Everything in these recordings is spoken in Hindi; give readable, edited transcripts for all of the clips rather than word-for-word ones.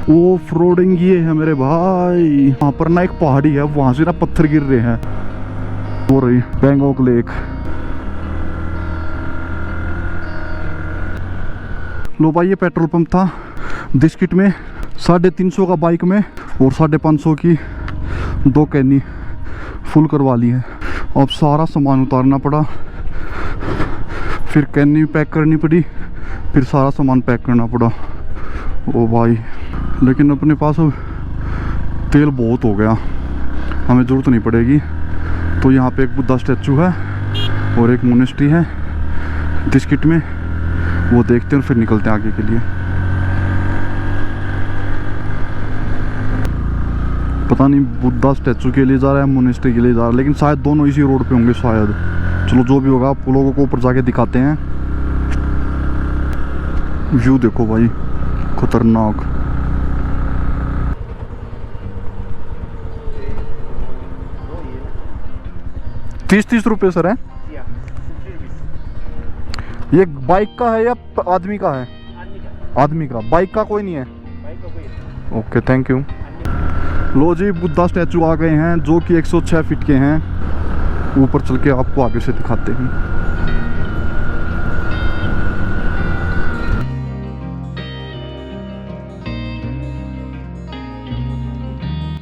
ऑफ रोडिंग ये है मेरे भाई। यहाँ पर ना एक पहाड़ी है, वहां से ना पत्थर गिर रहे हैं। हो रही बैंगॉक लेक। लो भाई ये पेट्रोल पंप था दिस्किट में। 350 का बाइक में और 550 की 2 कैनी फुल करवा ली है। अब सारा सामान उतारना पड़ा, फिर कैनी पैक करनी पड़ी, फिर सारा सामान पैक करना पड़ा। ओ भाई लेकिन अपने पास अब तेल बहुत हो गया, हमें ज़रूरत नहीं पड़ेगी। तो यहाँ पे एक बुद्धा स्टैचू है और एक मोनेस्ट्री है दिस्किट में, वो देखते हैं और फिर निकलते हैं आगे के लिए। पता नहीं बुद्धा स्टैचू के लिए जा रहा है मोनेस्ट्री के लिए जा रहा है, लेकिन शायद दोनों इसी रोड पे होंगे शायद। चलो जो भी होगा आप लोगों को ऊपर जाके दिखाते हैं। व्यू देखो भाई खतरनाक। ₹30 सर है। ये बाइक का है या आदमी का है? आदमी का। बाइक का कोई नहीं है? Okay thank you. लो जी बुद्धा स्टैचू आ गए हैं जो कि 106 फीट के हैं। ऊपर चल के आपको आगे से दिखाते हैं।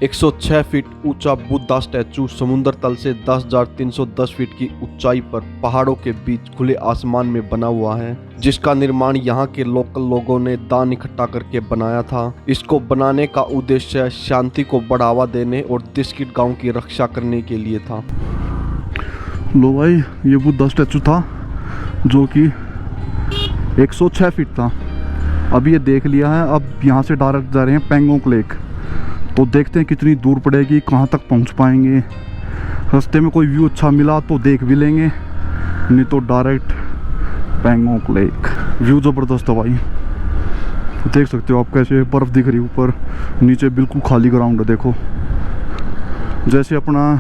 106 फीट ऊंचा बुद्धा स्टैचू समुद्र तल से 10,310 फीट की ऊंचाई पर पहाड़ों के बीच खुले आसमान में बना हुआ है, जिसका निर्माण यहाँ के लोकल लोगों ने दान इकट्ठा करके बनाया था। इसको बनाने का उद्देश्य शांति को बढ़ावा देने और दिस्किट गांव की रक्षा करने के लिए था। लो भाई ये बुद्धा स्टैचू था जो कि 106 फीट था। अब ये देख लिया है। अब यहाँ से डायरेक्ट जा रहे हैं पैंगोंग लेक। तो देखते हैं कितनी दूर पड़ेगी, कहाँ तक पहुँच पाएंगे। रास्ते में कोई व्यू अच्छा मिला तो देख भी लेंगे, नहीं तो डायरेक्ट पैंगोंग लेक। व्यू ज़बरदस्त है भाई, देख सकते हो आप कैसे बर्फ़ दिख रही है ऊपर, नीचे बिल्कुल खाली ग्राउंड है। देखो जैसे अपना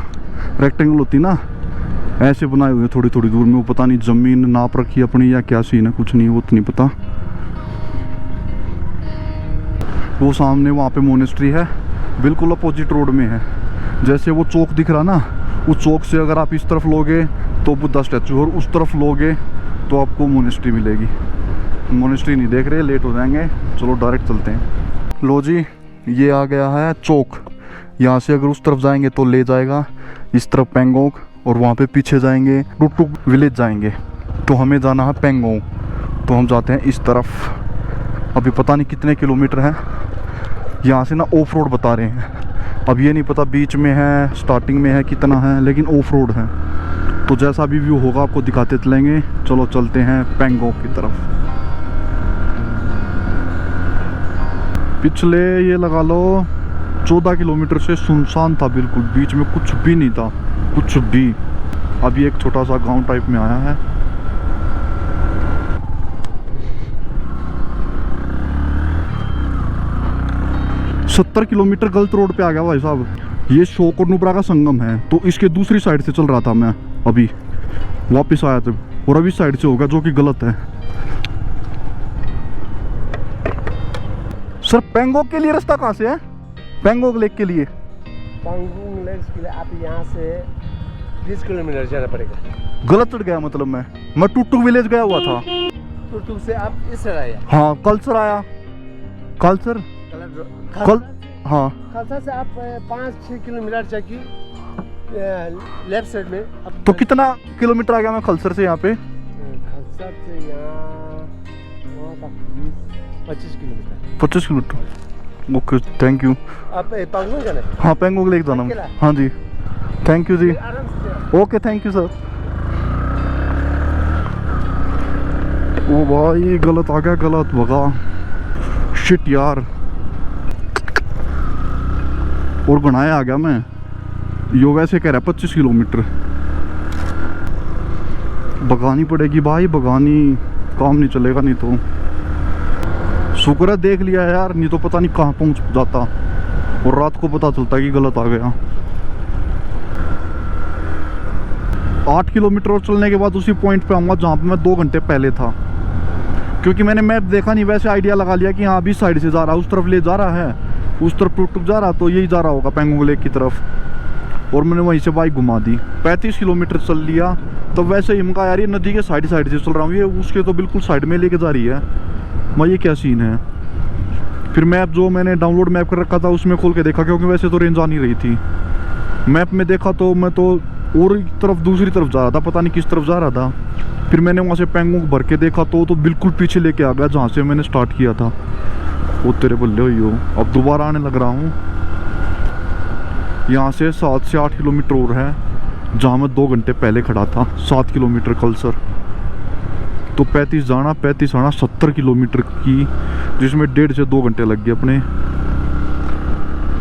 रेक्टेंगल होती ना, ऐसे बनाए हुए थोड़ी थोड़ी दूर में। वो पता नहीं ज़मीन नाप रखी अपनी या क्या सीन है, कुछ नहीं वो तो नहीं पता। वो सामने वहाँ पे मोनेस्ट्री है, बिल्कुल अपोजिट रोड में है। जैसे वो चौक दिख रहा ना, उस चौक से अगर आप इस तरफ लोगे तो बुद्धा स्टैचू, और उस तरफ लोगे तो आपको मोनेस्ट्री मिलेगी। मोनेस्ट्री नहीं देख रहे, लेट हो जाएंगे। चलो डायरेक्ट चलते हैं। लो जी ये आ गया है चौक। यहाँ से अगर उस तरफ जाएंगे तो ले जाएगा इस तरफ पैंगोंग, और वहाँ पे पीछे जाएंगे टुकटुक विलेज जाएंगे। तो हमें जाना है पैंगोंग, तो हम जाते हैं इस तरफ। अभी पता नहीं कितने किलोमीटर हैं। यहाँ से ना ऑफ रोड बता रहे हैं, अब ये नहीं पता बीच में है स्टार्टिंग में है कितना है, लेकिन ऑफ रोड है। तो जैसा भी व्यू होगा आपको दिखाते चलेंगे। चलो चलते हैं पैंगोंग की तरफ। पिछले ये लगा लो 14 किलोमीटर से सुनसान था बिल्कुल, बीच में कुछ भी नहीं था, कुछ भी। अभी एक छोटा सा गांव टाइप में आया है। सत्तर किलोमीटर गलत रोड पे आ गया भाई साहब। ये शोक और नुब्रा का संगम है, तो इसके दूसरी साइड से चल रहा था मैं, अभी वापस आया था, और अभी साइड से होगा जो कि गलत है। सर पैंगोंग के लिए रास्ता कहाँ से है? पैंगोंग लेक के लिए? पैंगोंग लेक के लिए आप यहाँ से 20 किलोमीटर जाना पड़ेगा। गलत चढ़ गया मतलब मैं टुकटुक विलेज गया हुआ था। टुकटुक से आप इस तरह आया? हाँ कलसर आया। कलसर हाँ खालसा से आप 5-6 किलोमीटर जाके लेफ्ट साइड में। तो कितना किलोमीटर आ गया मैं खलसर से यहाँ पे? खलसर से यहाँ 25 kilometre. 25 kilometre. Okay thank you. आप पैंगोंग जाना है? हाँ पैंगोंग लेक जाना। हाँ जी थैंक यू जी। Okay thank you sir. ओ भाई गलत आ गया, गलत भगा, शिट यार। और बनाया आ गया मैं। यो वैसे कह रहा है 25 किलोमीटर। भगानी पड़ेगी भाई, भगानी, काम नहीं चलेगा नहीं तो। शुक्र है देख लिया यार, नहीं तो पता नहीं कहाँ पहुँच जाता, और रात को पता चलता कि गलत आ गया। 8 किलोमीटर और चलने के बाद उसी पॉइंट पे आऊँगा जहाँ पे मैं 2 घंटे पहले था। क्योंकि मैंने मैप देखा नहीं, वैसे आइडिया लगा लिया कि हाँ अभी साइड से जा रहा है, उस तरफ ले जा रहा है, उस तरफ टुक टुक जा रहा, तो यही जा रहा होगा पेंगोंग लेक की तरफ। और मैंने वहीं से बाइक घुमा दी। 35 किलोमीटर चल लिया। तो वैसे ही मुझे यार ये नदी के साइड से चल रहा हूँ, ये उसके तो बिल्कुल साइड में लेके जा रही है। मैं ये क्या सीन है। फिर मैप जो मैंने डाउनलोड मैप कर रखा था उसमें खोल के देखा, क्योंकि वैसे तो रेंज आ नहीं रही थी। मैप में देखा तो मैं तो और तरफ दूसरी तरफ जा रहा था, पता नहीं किस तरफ जा रहा था। फिर मैंने वहाँ से पेंगोंग भर के देखा तो बिल्कुल पीछे लेके आ गया जहाँ से मैंने स्टार्ट किया था। वो तेरे बल्ले हुई हो। अब दोबारा आने लग रहा हूँ। यहाँ से 7 से 8 किलोमीटर और है जहाँ मैं 2 घंटे पहले खड़ा था। 7 किलोमीटर कल सर, तो 35 जाना 35 आना, 70 किलोमीटर की, जिसमें 1.5 से 2 घंटे लग गए अपने।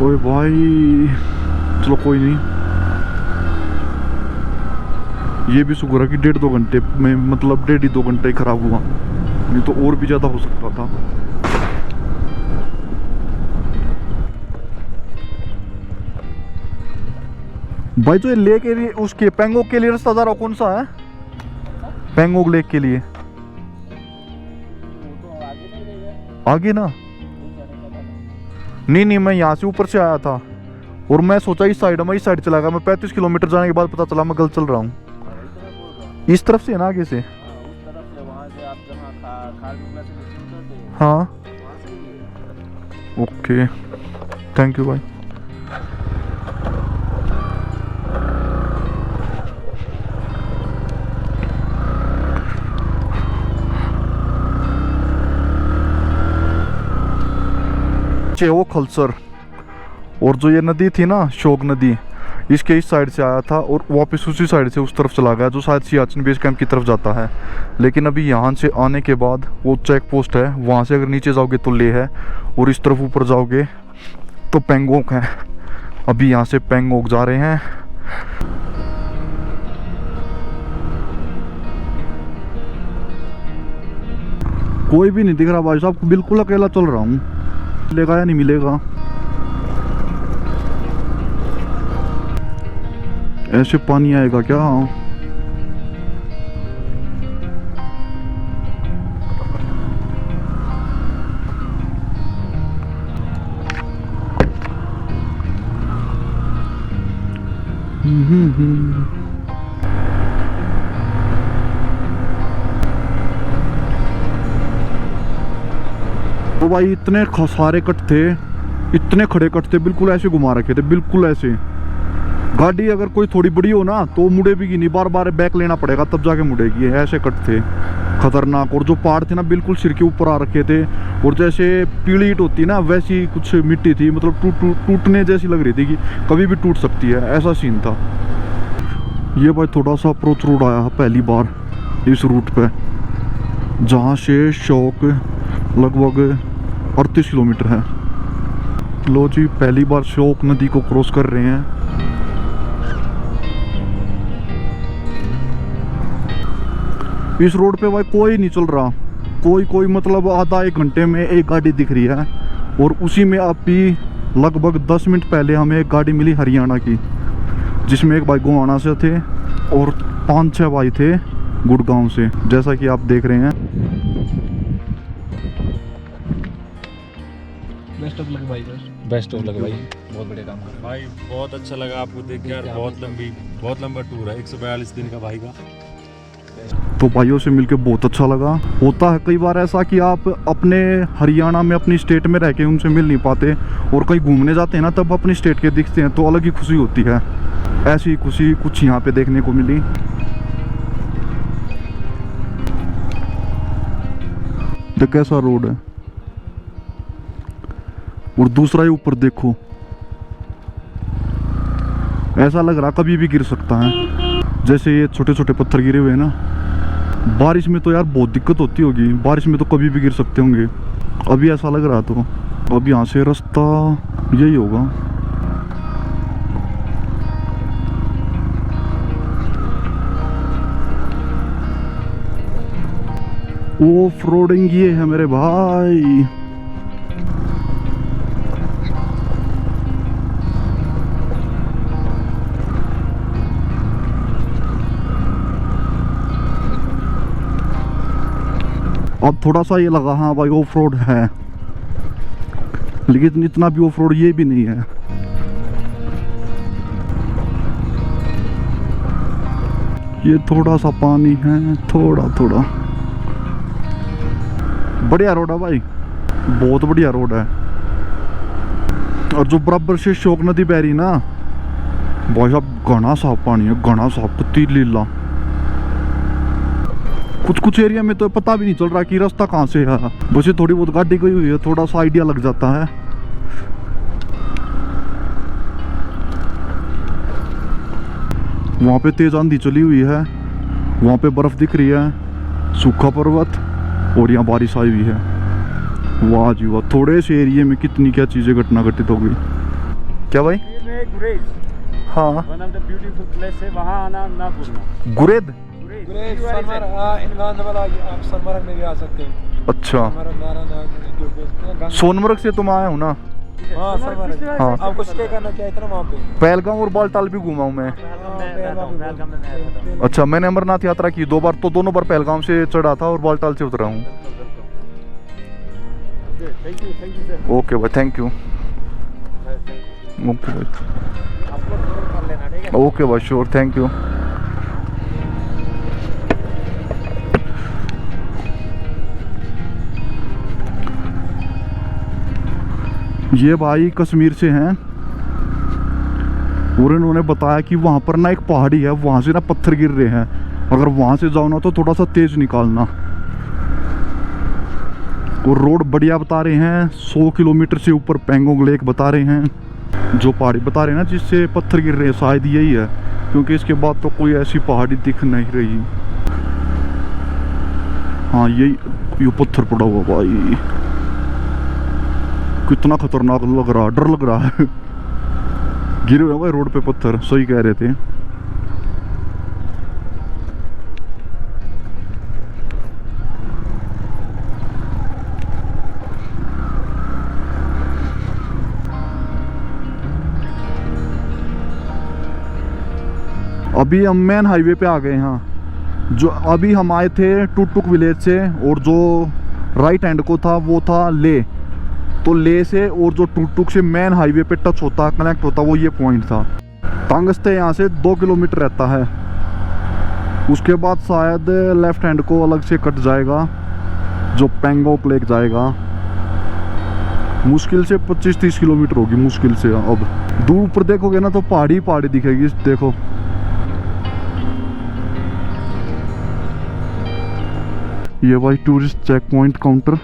ओए भाई चलो कोई नहीं, ये भी शुक्र है कि 1.5-2 घंटे में, मतलब 1.5-2 घंटे ही खराब हुआ, नहीं तो और भी ज़्यादा हो सकता था। भाई जो ये लेक के लिए, उसके पेंगोंग के लिए रास्ता जा रहा कौन सा है? पेंगोंग लेक के लिए आगे ना? नहीं मैं यहाँ से ऊपर से आया था और मैं सोचा इस साइड में, इस साइड चला गया मैं। 35 किलोमीटर जाने के बाद पता चला मैं गलत चल रहा हूँ। इस तरफ से है ना आगे से? हाँ ओके, थैंक यू भाई। वो खलसर, और जो ये नदी थी ना शोक नदी, इसके इस साइड से आया था और वापस उसी साइड से उस तरफ चला गया जो शायद सियाचिन बेस कैंप की तरफ जाता है। लेकिन अभी यहाँ से आने के बाद वो चेक पोस्ट है, वहाँ से अगर नीचे जाओगे तो ले है, और इस तरफ ऊपर जाओगे तो पेंगोंग है। अभी यहाँ से पेंगोंग जा रहे हैं। कोई भी नहीं दिख रहा भाई साहब, बिल्कुल अकेला चल रहा हूँ। मिलेगा या नहीं मिलेगा? ऐसे पानी आएगा क्या? तो भाई इतने सारे कट थे, इतने खड़े कट थे, बिल्कुल ऐसे घुमा रखे थे, बिल्कुल ऐसे। गाड़ी अगर कोई थोड़ी बड़ी हो ना तो मुड़ेगी नहीं, बार बार बैक लेना पड़ेगा तब जाके मुड़ेगी। ऐसे कट थे खतरनाक। और जो पहाड़ थे ना बिल्कुल सिर के ऊपर आ रखे थे, और जैसे पीली ईंट होती ना वैसी कुछ मिट्टी थी, मतलब टूटने जैसी लग रही थी कि कभी भी टूट सकती है, ऐसा सीन था। ये भाई थोड़ा सा अप्रोच रोड आया पहली बार इस रूट पे, जहाँ से शौक लगभग 38 किलोमीटर है। लो जी पहली बार शौक नदी को क्रॉस कर रहे हैं। इस रोड पे भाई कोई नहीं चल रहा, कोई मतलब आधा 1 घंटे में एक गाड़ी दिख रही है। और उसी में अभी लगभग 10 मिनट पहले हमें एक गाड़ी मिली हरियाणा की, जिसमें एक भाई गोवाना से थे और 5-6 भाई थे गुड़गांव से, जैसा कि आप देख रहे हैं। बेस्ट ऑफ लक भाई, बेस्ट ऑफ लक भाई, बहुत बढ़िया काम कर भाई। बहुत अच्छा लगा आपको देख के यार, बहुत लंबा टूर है, 142 दिन का भाई का। तो भाइयों से मिलके बहुत अच्छा लगा। होता है कई बार ऐसा कि आप अपने हरियाणा में अपनी स्टेट में रह के उनसे मिल नहीं पाते, और कहीं घूमने जाते हैं ना तब अपनी स्टेट के दिखते हैं तो अलग ही खुशी होती है। ऐसी खुशी कुछ यहाँ पे देखने को मिली। तो कैसा रोड है, और दूसरा ही ऊपर देखो, ऐसा लग रहा कभी भी गिर सकता है। जैसे ये छोटे छोटे पत्थर गिरे हुए हैं ना, बारिश में तो यार बहुत दिक्कत होती होगी, बारिश में तो कभी भी गिर सकते होंगे। अभी ऐसा लग रहा तो अब यहाँ से रास्ता यही होगा। ऑफ रोडिंग ये है मेरे भाई। अब थोड़ा सा ये लगा हाँ भाई ऑफ रोड है, लेकिन इतना भी ऑफ रोड ये भी नहीं है। ये थोड़ा सा पानी है, थोड़ा थोड़ा। बढ़िया रोड है भाई, बहुत बढ़िया रोड है। और जो बराबर से शोक नदी बह रही ना भाई साहब, घना साफ पानी है, घना साफ, कितनी लीला। कुछ कुछ एरिया में तो पता भी नहीं चल रहा कि रास्ता कहाँ से है, बस ये थोड़ी बहुत गाड़ी गई हुई है, थोड़ा सा आइडिया लग जाता है। वहाँ पे तेज आंधी चली हुई है, वहाँ पे बर्फ दिख रही है, सूखा पर्वत, और यहाँ बारिश आई हुई है। वाह जी वाह, थोड़े से एरिया में कितनी क्या चीजें घटना घटित हो गई। क्या भाई? गुरेज, हाँ, one of the beautiful place है, वहाँ आना ना भूलना। गुरेद? सोनमर्ग में भी आ सकते हैं। अच्छा, सोनमर्ग से तुम आया हूँ ना? हाँ, सोनमर्ग। हाँ, आपको स्टे करना चाहिए था ना वहाँ पे। पहलगाम और बालटाल भी घूमा हूँ मैं। अच्छा, मैंने अमरनाथ यात्रा की 2 बार, तो दोनों बार पहलगाम से चढ़ा था और बालटाल से उतरा हूँ। Thank you sir. ओके भाई, थैंक यू। ओके भाई, आपको जरूर कर लेना, ठीक है? ओके भाई, श्योर, थैंक यू। ये भाई कश्मीर से हैं और इन्होंने बताया कि वहाँ पर ना एक पहाड़ी है, वहाँ से ना पत्थर गिर रहे हैं, अगर वहाँ से जाओ ना तो थोड़ा सा तेज निकालना। और रोड बढ़िया बता रहे हैं, 100 किलोमीटर से ऊपर पेंगोंग लेक बता रहे हैं। जो पहाड़ी बता रहे हैं ना जिससे पत्थर गिर रहे हैं, शायद यही है, क्योंकि इसके बाद तो कोई ऐसी पहाड़ी दिख नहीं रही। हाँ, यही ये पत्थर पड़ा हुआ भाई, कितना खतरनाक लग रहा है, डर लग रहा है। गिरे हुए भाई रोड पे पत्थर, सही कह रहे थे। अभी हम मेन हाईवे पे आ गए हैं। जो अभी हम आए थे टुकटुक विलेज से, और जो राइट हैंड को था वो था ले, तो ले से और जो टुकटुक से मेन हाईवे पे टच होता, कनेक्ट होता, वो ये पॉइंट था। तांगस्ते यहाँ से 2 किलोमीटर रहता है। उसके बाद शायद लेफ्ट हैंड को अलग से कट जाएगा, जो पेंगोंग लेक जाएगा। मुश्किल से 25-30 किलोमीटर होगी, मुश्किल से। अब दूर ऊपर देखोगे ना तो पहाड़ी पहाड़ी दिखेगी, देखो। ये भाई टूरिस्ट चेक पॉइंट काउंटर,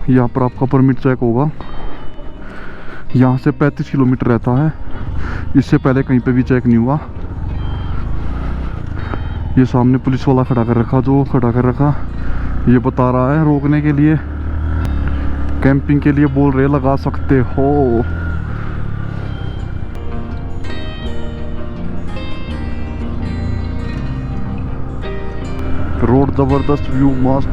यहाँ पर आपका परमिट चेक होगा। यहाँ से 35 किलोमीटर रहता है, इससे पहले कहीं पे भी चेक नहीं हुआ। ये सामने पुलिस वाला खड़ा कर रखा, जो खड़ा कर रखा ये बता रहा है रोकने के लिए, कैंपिंग के लिए बोल रहे लगा सकते हो। रोड जबरदस्त, व्यू मस्त।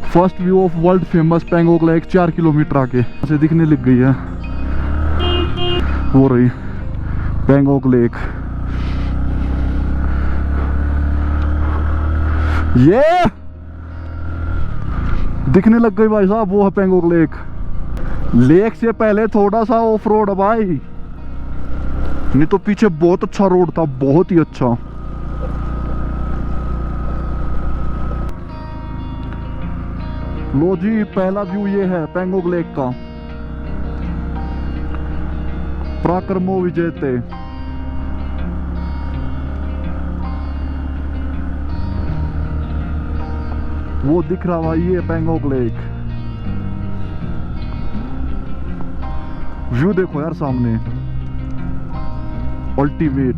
First view of world famous Pangong lake 4 kilometre आगे से दिखने लग गई है, हो रही पेंगोंग लेक। ये दिखने लग गई भाई साहब, वो है पेंगोंग लेक। लेक से पहले थोड़ा सा ऑफ रोड है भाई, नहीं तो पीछे बहुत अच्छा रोड था, बहुत ही अच्छा। लो जी, पहला व्यू ये है पेंगोंग लेक का। पराक्रमो विजेते। वो दिख रहा भाई, ये पेंगोंग लेक। व्यू देखो यार सामने, अल्टीमेट।